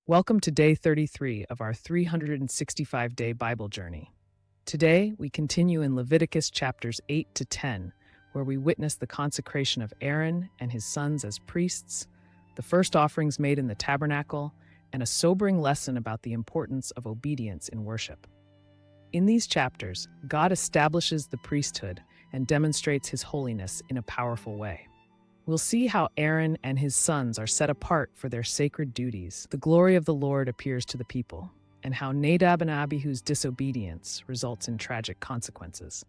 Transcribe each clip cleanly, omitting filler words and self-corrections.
Welcome to day 33 of our 365-day Bible journey. Today, we continue in Leviticus chapters 8 to 10, where we witness the consecration of Aaron and his sons as priests, the first offerings made in the tabernacle, and a sobering lesson about the importance of obedience in worship. In these chapters, God establishes the priesthood and demonstrates his holiness in a powerful way. We'll see how Aaron and his sons are set apart for their sacred duties. The glory of the Lord appears to the people, and how Nadab and Abihu's disobedience results in tragic consequences.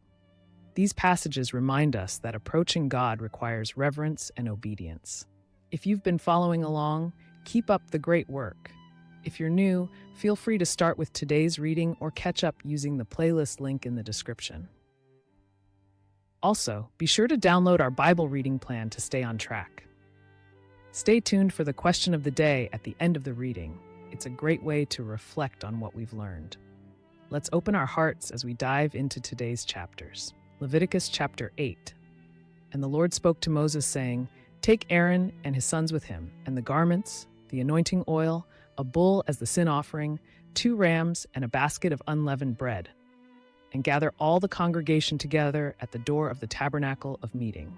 These passages remind us that approaching God requires reverence and obedience. If you've been following along, keep up the great work. If you're new, feel free to start with today's reading or catch up using the playlist link in the description. Also, be sure to download our Bible reading plan to stay on track. Stay tuned for the question of the day at the end of the reading. It's a great way to reflect on what we've learned. Let's open our hearts as we dive into today's chapters. Leviticus chapter 8. And the Lord spoke to Moses, saying, "Take Aaron and his sons with him, and the garments, the anointing oil, a bull as the sin offering, 2 rams, and a basket of unleavened bread, and gather all the congregation together at the door of the tabernacle of meeting."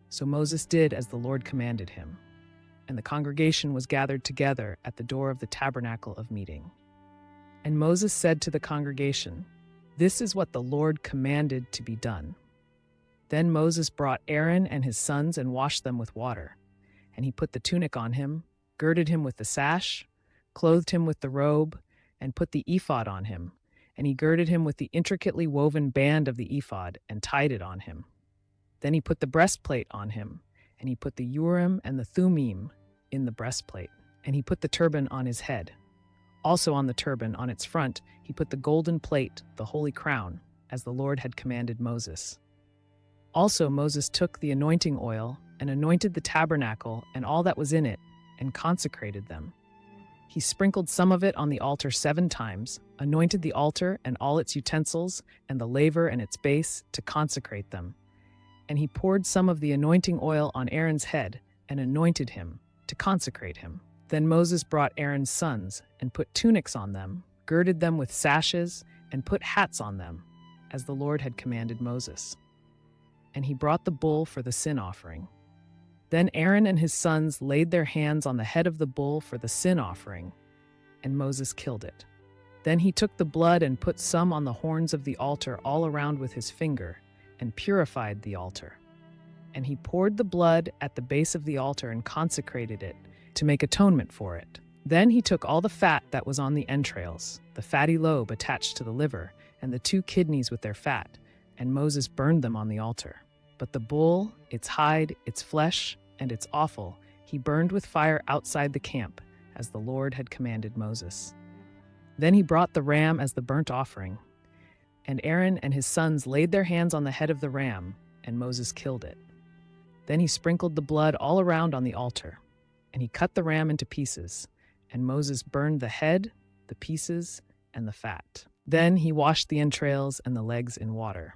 So Moses did as the Lord commanded him, and the congregation was gathered together at the door of the tabernacle of meeting. And Moses said to the congregation, "This is what the Lord commanded to be done." Then Moses brought Aaron and his sons and washed them with water, and he put the tunic on him, girded him with the sash, clothed him with the robe, and put the ephod on him. And he girded him with the intricately woven band of the ephod and tied it on him. Then he put the breastplate on him, and he put the Urim and the Thummim in the breastplate, and he put the turban on his head. Also on the turban, on its front, he put the golden plate, the holy crown, as the Lord had commanded Moses. Also Moses took the anointing oil and anointed the tabernacle and all that was in it, and consecrated them. He sprinkled some of it on the altar 7 times, anointed the altar and all its utensils, and the laver and its base, to consecrate them. And he poured some of the anointing oil on Aaron's head, and anointed him, to consecrate him. Then Moses brought Aaron's sons, and put tunics on them, girded them with sashes, and put hats on them, as the Lord had commanded Moses. And he brought the bull for the sin offering. Then Aaron and his sons laid their hands on the head of the bull for the sin offering, and Moses killed it. Then he took the blood and put some on the horns of the altar all around with his finger, and purified the altar. And he poured the blood at the base of the altar and consecrated it, to make atonement for it. Then he took all the fat that was on the entrails, the fatty lobe attached to the liver, and the 2 kidneys with their fat, and Moses burned them on the altar. But the bull, its hide, its flesh, and its offal, he burned with fire outside the camp, as the Lord had commanded Moses. Then he brought the ram as the burnt offering, and Aaron and his sons laid their hands on the head of the ram, and Moses killed it. Then he sprinkled the blood all around on the altar, and he cut the ram into pieces, and Moses burned the head, the pieces, and the fat. Then he washed the entrails and the legs in water,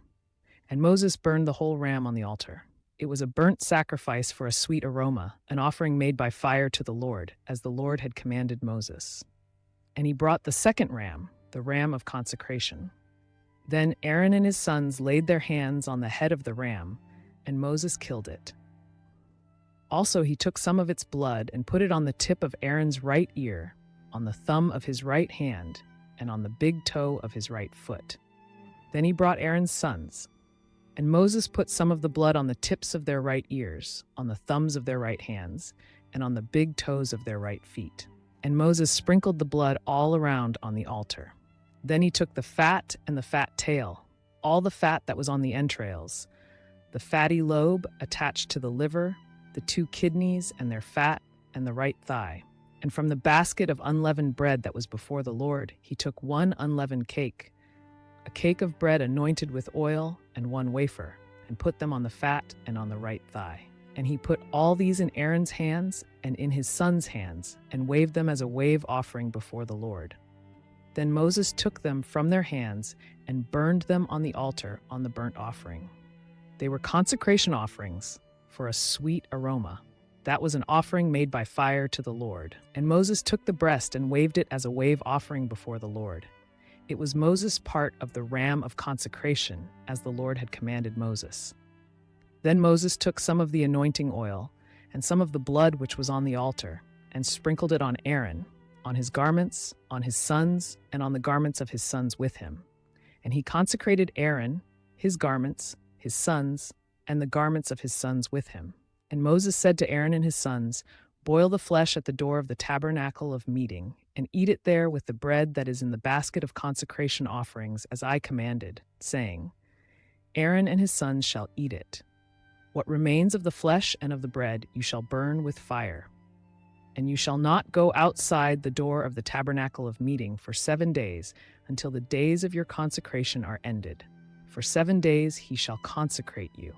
and Moses burned the whole ram on the altar. It was a burnt sacrifice for a sweet aroma, an offering made by fire to the Lord, as the Lord had commanded Moses. And he brought the second ram, the ram of consecration. Then Aaron and his sons laid their hands on the head of the ram, and Moses killed it. Also he took some of its blood and put it on the tip of Aaron's right ear, on the thumb of his right hand, and on the big toe of his right foot. Then he brought Aaron's sons, and Moses put some of the blood on the tips of their right ears, on the thumbs of their right hands, and on the big toes of their right feet. And Moses sprinkled the blood all around on the altar. Then he took the fat and the fat tail, all the fat that was on the entrails, the fatty lobe attached to the liver, the 2 kidneys and their fat, and the right thigh. And from the basket of unleavened bread that was before the Lord, he took 1 unleavened cake, a cake of bread anointed with oil, and 1 wafer, and put them on the fat and on the right thigh. And he put all these in Aaron's hands and in his sons' hands, and waved them as a wave offering before the Lord. Then Moses took them from their hands and burned them on the altar on the burnt offering. They were consecration offerings for a sweet aroma. That was an offering made by fire to the Lord. And Moses took the breast and waved it as a wave offering before the Lord. It was Moses' part of the ram of consecration, as the Lord had commanded Moses. Then Moses took some of the anointing oil and some of the blood which was on the altar, and sprinkled it on Aaron, on his garments, on his sons, and on the garments of his sons with him. And he consecrated Aaron, his garments, his sons, and the garments of his sons with him. And Moses said to Aaron and his sons, "Boil the flesh at the door of the tabernacle of meeting, and eat it there with the bread that is in the basket of consecration offerings, as I commanded, saying, Aaron and his sons shall eat it. What remains of the flesh and of the bread you shall burn with fire. And you shall not go outside the door of the tabernacle of meeting for 7 days, until the days of your consecration are ended. For 7 days he shall consecrate you.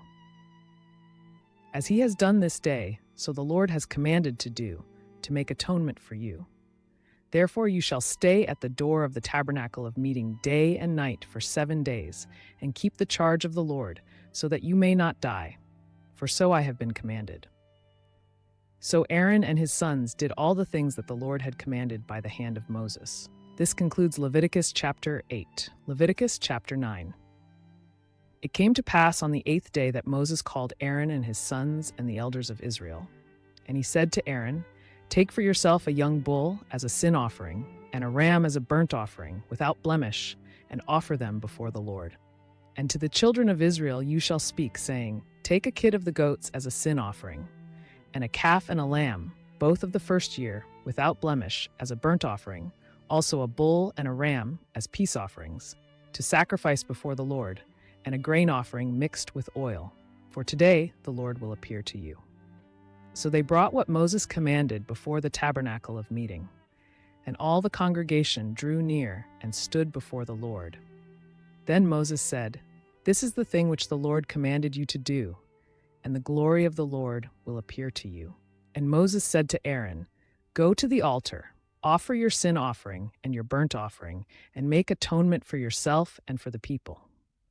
As he has done this day, so the Lord has commanded to do, to make atonement for you. Therefore you shall stay at the door of the tabernacle of meeting day and night for 7 days, and keep the charge of the Lord, so that you may not die, for so I have been commanded." So Aaron and his sons did all the things that the Lord had commanded by the hand of Moses. This concludes Leviticus chapter 8. Leviticus chapter 9. It came to pass on the 8th day that Moses called Aaron and his sons and the elders of Israel. And he said to Aaron, "Take for yourself a young bull as a sin offering, and a ram as a burnt offering, without blemish, and offer them before the Lord. And to the children of Israel you shall speak, saying, Take a kid of the goats as a sin offering, and a calf and a lamb, both of the first year, without blemish, as a burnt offering, also a bull and a ram as peace offerings, to sacrifice before the Lord, and a grain offering mixed with oil. For today the Lord will appear to you." So they brought what Moses commanded before the tabernacle of meeting. And all the congregation drew near and stood before the Lord. Then Moses said, "This is the thing which the Lord commanded you to do, and the glory of the Lord will appear to you." And Moses said to Aaron, "Go to the altar, offer your sin offering and your burnt offering, and make atonement for yourself and for the people.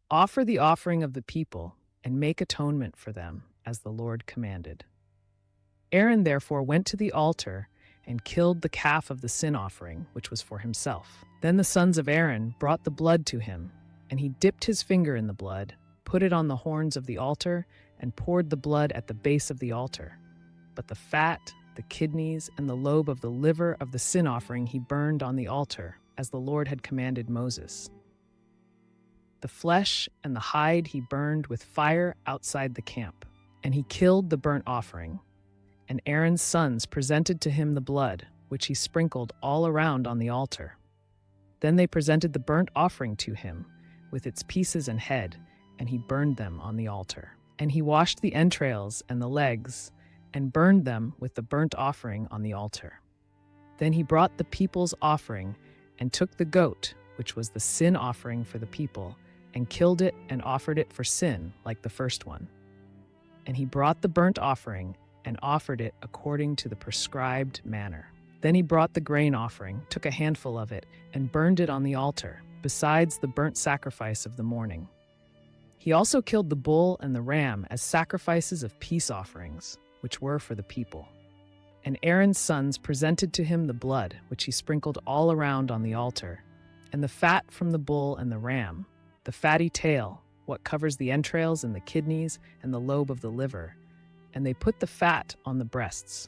Offer the offering of the people, and make atonement for them, as the Lord commanded." Aaron therefore went to the altar and killed the calf of the sin offering, which was for himself. Then the sons of Aaron brought the blood to him, and he dipped his finger in the blood, put it on the horns of the altar, and poured the blood at the base of the altar. But the fat, the kidneys, and the lobe of the liver of the sin offering he burned on the altar, as the Lord had commanded Moses. The flesh and the hide he burned with fire outside the camp, and he killed the burnt offering. And Aaron's sons presented to him the blood, which he sprinkled all around on the altar. Then they presented the burnt offering to him, with its pieces and head, and he burned them on the altar. And he washed the entrails and the legs, and burned them with the burnt offering on the altar. Then he brought the people's offering, and took the goat, which was the sin offering for the people, and killed it and offered it for sin, like the first one. And he brought the burnt offering, and offered it according to the prescribed manner. Then he brought the grain offering, took a handful of it, and burned it on the altar, besides the burnt sacrifice of the morning. He also killed the bull and the ram as sacrifices of peace offerings, which were for the people. And Aaron's sons presented to him the blood, which he sprinkled all around on the altar, and the fat from the bull and the ram, the fatty tail, what covers the entrails and the kidneys and the lobe of the liver, and they put the fat on the breasts.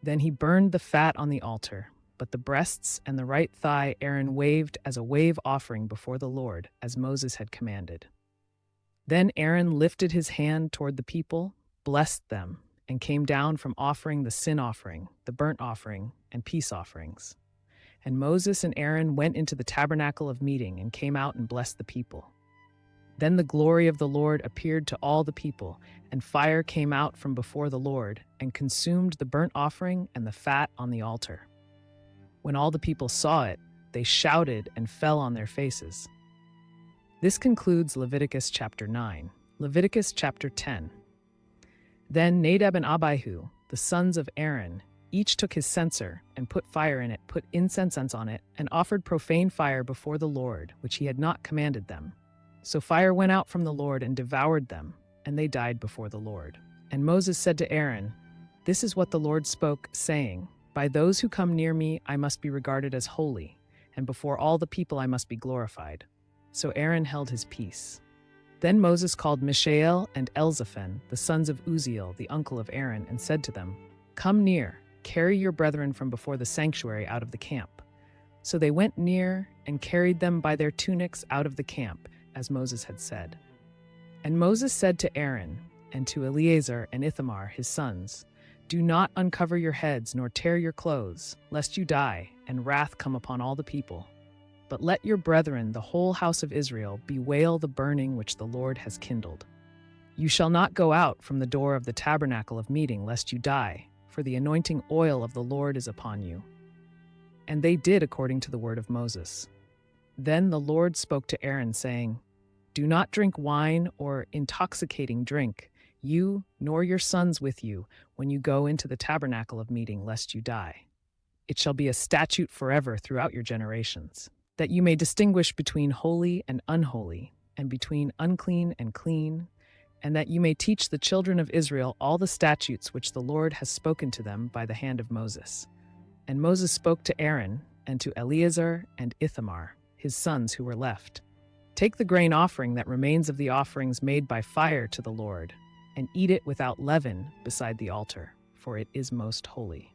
Then he burned the fat on the altar, but the breasts and the right thigh Aaron waved as a wave offering before the Lord, as Moses had commanded. Then Aaron lifted his hand toward the people, blessed them, and came down from offering the sin offering, the burnt offering, and peace offerings. And Moses and Aaron went into the tabernacle of meeting and came out and blessed the people. Then the glory of the Lord appeared to all the people, and fire came out from before the Lord, and consumed the burnt offering and the fat on the altar. When all the people saw it, they shouted and fell on their faces. This concludes Leviticus chapter 9. Leviticus chapter 10. Then Nadab and Abihu, the sons of Aaron, each took his censer and put fire in it, put incense on it, and offered profane fire before the Lord, which he had not commanded them. So fire went out from the Lord and devoured them, and they died before the Lord. And Moses said to Aaron, This is what the Lord spoke, saying, "By those who come near me I must be regarded as holy, and before all the people I must be glorified." So Aaron held his peace. Then Moses called Mishael and Elzaphan, the sons of Uzziel, the uncle of Aaron, and said to them, "Come near, carry your brethren from before the sanctuary out of the camp." So they went near and carried them by their tunics out of the camp, as Moses had said. And Moses said to Aaron and to Eleazar and Ithamar, his sons, "Do not uncover your heads nor tear your clothes, lest you die, and wrath come upon all the people. But let your brethren, the whole house of Israel, bewail the burning which the Lord has kindled. You shall not go out from the door of the tabernacle of meeting, lest you die, for the anointing oil of the Lord is upon you." And they did according to the word of Moses. Then the Lord spoke to Aaron, saying, "Do not drink wine or intoxicating drink, you nor your sons with you, when you go into the tabernacle of meeting, lest you die. It shall be a statute forever throughout your generations, that you may distinguish between holy and unholy, and between unclean and clean, and that you may teach the children of Israel all the statutes which the Lord has spoken to them by the hand of Moses." And Moses spoke to Aaron and to Eleazar and Ithamar, his sons who were left, "Take the grain offering that remains of the offerings made by fire to the Lord, and eat it without leaven beside the altar, for it is most holy.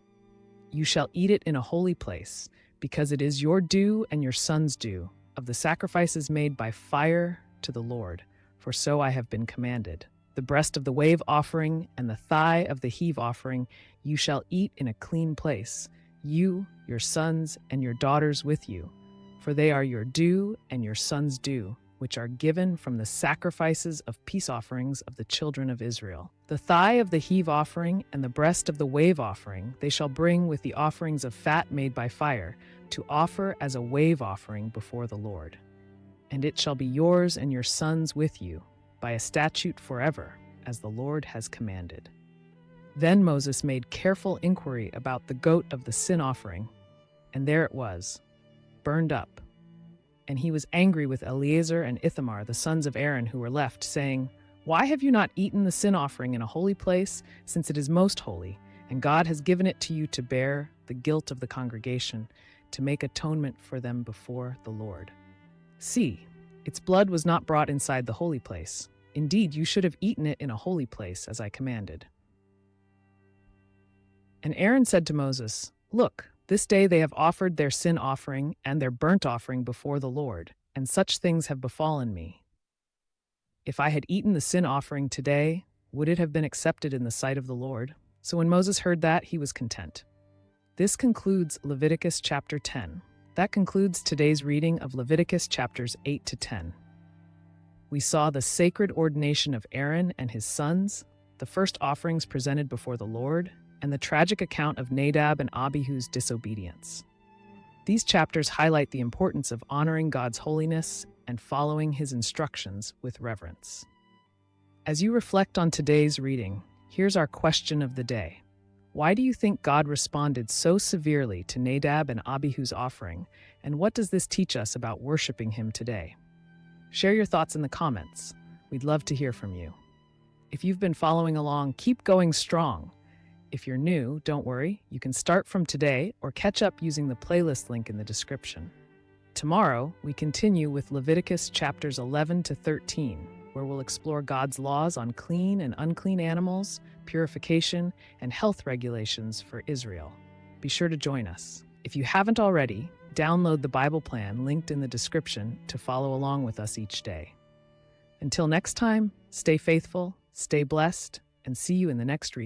You shall eat it in a holy place, because it is your due and your sons' due, of the sacrifices made by fire to the Lord, for so I have been commanded. The breast of the wave offering and the thigh of the heave offering you shall eat in a clean place, you, your sons, and your daughters with you, for they are your due and your sons' due, which are given from the sacrifices of peace offerings of the children of Israel. The thigh of the heave offering and the breast of the wave offering they shall bring with the offerings of fat made by fire, to offer as a wave offering before the Lord. And it shall be yours and your sons with you, by a statute forever, as the Lord has commanded." Then Moses made careful inquiry about the goat of the sin offering, and there it was, burned up. And he was angry with Eleazar and Ithamar, the sons of Aaron who were left, saying, "Why have you not eaten the sin offering in a holy place, since it is most holy, and God has given it to you to bear the guilt of the congregation, to make atonement for them before the Lord? See, its blood was not brought inside the holy place. Indeed, you should have eaten it in a holy place, as I commanded." And Aaron said to Moses, "Look, this day they have offered their sin offering and their burnt offering before the Lord, and such things have befallen me. If I had eaten the sin offering today, would it have been accepted in the sight of the Lord?" So when Moses heard that, he was content. This concludes Leviticus chapter 10. That concludes today's reading of Leviticus chapters 8 to 10. We saw the sacred ordination of Aaron and his sons, the first offerings presented before the Lord, and the tragic account of Nadab and Abihu's disobedience. These chapters highlight the importance of honoring God's holiness and following his instructions with reverence. As you reflect on today's reading, here's our question of the day. Why do you think God responded so severely to Nadab and Abihu's offering, and what does this teach us about worshiping him today? Share your thoughts in the comments. We'd love to hear from you. If you've been following along, keep going strong. If you're new, don't worry, you can start from today or catch up using the playlist link in the description. Tomorrow, we continue with Leviticus chapters 11 to 13, where we'll explore God's laws on clean and unclean animals, purification, and health regulations for Israel. Be sure to join us. If you haven't already, download the Bible plan linked in the description to follow along with us each day. Until next time, stay faithful, stay blessed, and see you in the next reading.